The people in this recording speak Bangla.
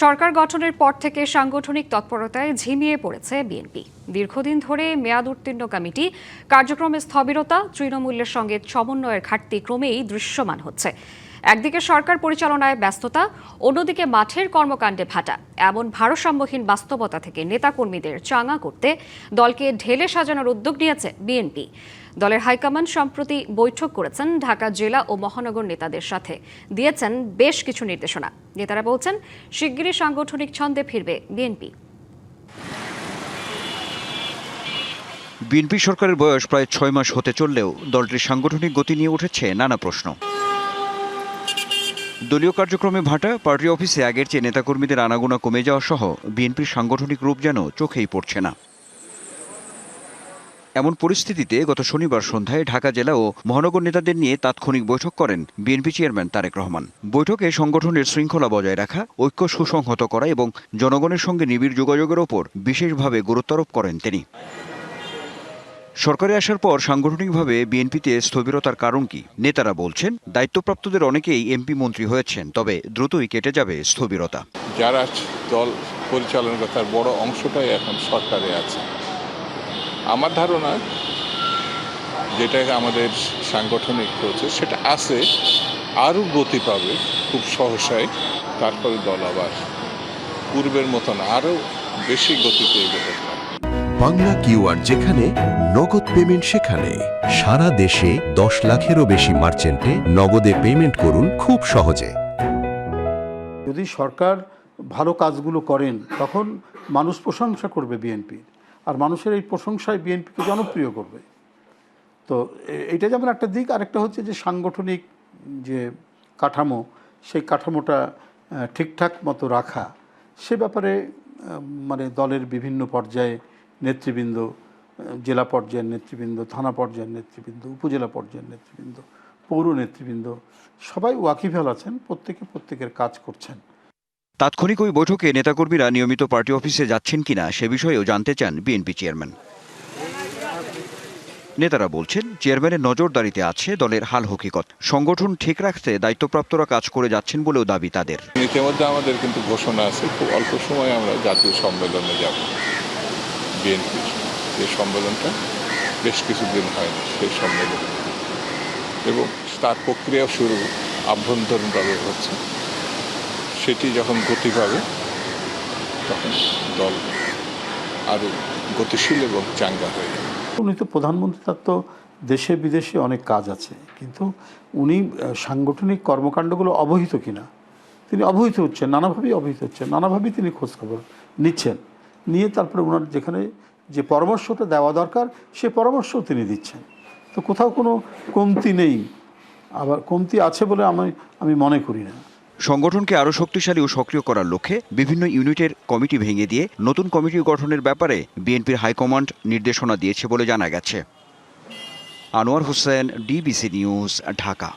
সরকার গঠনের পর থেকে সাংগঠনিক তৎপরতায় ঝিমিয়ে পড়েছে বিএনপি। দীর্ঘদিন ধরে মেয়াদ উত্তীর্ণ কমিটি কার্যক্রমে স্থবিরতা, তৃণমূলের সঙ্গে সমন্বয়ের ঘাটতি ক্রমেই দৃশ্যমান হচ্ছে। একদিকে সরকার পরিচালনায় ব্যস্ততা, অন্যদিকে মাঠের কর্মকাণ্ডে ভাটা। এমন ভারসাম্যহীন বাস্তবতা থেকে নেতাকর্মীদের চাঙা করতে দলকে ঢেলে সাজানোর উদ্যোগ নিয়েছে বিএনপি। দলের হাইকমান্ড সম্প্রতি বৈঠক করেছেন ঢাকা জেলা ও মহানগর নেতাদের সাথে, দিয়েছেন বেশ কিছু নির্দেশনা। নেতারা বলছেন শিগগিরই সাংগঠনিক ছন্দে ফিরবে বিএনপি। বিএনপি সরকারের বয়স প্রায় ৬ মাস হতে চললেও দলটির সাংগঠনিক গতি নিয়ে উঠেছে নানা প্রশ্ন। দলীয় কার্যক্রমে ভাটা, পার্টি অফিসে আগের চেয়ে নেতাকর্মীদের আনাগোনা কমে যাওয়া সহ বিএনপির সাংগঠনিক রূপ যেন চোখেই পড়ছে না। এমন পরিস্থিতিতে গত শনিবার সন্ধ্যায় ঢাকা জেলা ও মহানগর নেতাদের নিয়ে তাৎক্ষণিক বৈঠক করেন বিএনপি চেয়ারম্যান তারেক রহমান। বৈঠকে সংগঠনের শৃঙ্খলা বজায় রাখা, ঐক্য সুসংহত করা এবং জনগণের সঙ্গে নিবিড় যোগাযোগের ওপর বিশেষভাবে গুরুত্বারোপ করেন তিনি। সরকারে আসার পর সাংগঠনিকভাবে বিএনপিতে স্থবিরতার কারণ কি? নেতারা বলছেন, দায়িত্বপ্রাপ্তদের অনেকেই এমপি মন্ত্রী হয়েছেন, তবে দ্রুতই কেটে যাবে স্থবিরতা। যারা দল পরিচালনা করে তার বড় অংশটাই এখন সরকারে আছে। আমার ধারণা যেটা আমাদের সাংগঠনিক প্রসেস সেটা আছে, আরও গতি পাবে খুব সহসায়। তারপরে দল আবার পূর্বের মতন আরও বেশি গতিতে এগোতে পারে। বাংলা কিউআর, যেখানে নগদ পেমেন্ট সেখানে। সারা দেশে 10 লাখেরও বেশি মার্চেন্টে নগদে পেমেন্ট করুন খুব সহজে। যদি সরকার ভালো কাজগুলো করেন তখন মানুষ প্রশংসা করবে বিএনপির, আর মানুষের এই প্রশংসায় বিএনপিকে জনপ্রিয় করবে। তো এটা যেমন একটা দিক, আরেকটা হচ্ছে যে সাংগঠনিক যে কাঠামো, সেই কাঠামোটা ঠিকঠাক মতো রাখা। সে ব্যাপারে মানে দলের বিভিন্ন পর্যায়ে নেতৃবৃন্দ, জেলা পর্যায়ের নেতৃবৃন্দ, থানা পর্যায়ের নেতৃবৃন্দ, উপজেলা পর্যায়ের নেতৃবৃন্দ, পৌর নেতৃবৃন্দ সবাই ওয়াকিবহাল আছেন, প্রত্যেকের কাজ করছেন। তাৎক্ষণিক ওই বৈঠকে নেতাকর্মীরা নিয়মিত পার্টি অফিসে যাচ্ছেন কিনা সে বিষয়েও জানতে চান বিএনপি চেয়ারম্যান। নেতারা বলছেন, চেয়ারম্যানের নজরদারিতে আছে দলের হাল হকিকত। সংগঠন ঠিক রাখতে দায়িত্বপ্রাপ্তরা কাজ করে যাচ্ছেন বলেও দাবি তাদের। ইতিমধ্যে আমাদের কিন্তু ঘোষণা আছে, খুব অল্প সময় আমরা জাতীয় সম্মেলনে যাব। বিএনপির যে সম্মেলনটা বেশ কিছুদিন হয়নি, সেই সম্মেলন এবং তার প্রক্রিয়া শুরু আভ্যন্তরীণভাবে হচ্ছে। সেটি যখন গতি পাবে তখন দল আরও গতিশীল এবং চাঙ্গা হয়ে যাবে। উনি তো প্রধানমন্ত্রী, তার তো দেশে বিদেশে অনেক কাজ আছে, কিন্তু উনি সাংগঠনিক কর্মকাণ্ডগুলো অবহিত কিনা, তিনি অবহিত হচ্ছেন, নানাভাবেই অবহিত হচ্ছেন, নানাভাবেই তিনি খোঁজখবর নিচ্ছেন, নিয়ে তারপরে ওনার যেখানে যে পরামর্শটা দেওয়া দরকার সে পরামর্শও তিনি দিচ্ছেন। তো কোথাও কোনো কমতি নেই, আবার কমতি আছে বলে আমি মনে করি না। সংগঠনকে আরও শক্তিশালী ও সক্রিয় করার লক্ষ্যে বিভিন্ন ইউনিটের কমিটি ভেঙে দিয়ে নতুন কমিটি গঠনের ব্যাপারে বিএনপির হাইকমান্ড নির্দেশনা দিয়েছে বলে জানা গেছে। Anwar Hossain, DBC news, Dhaka.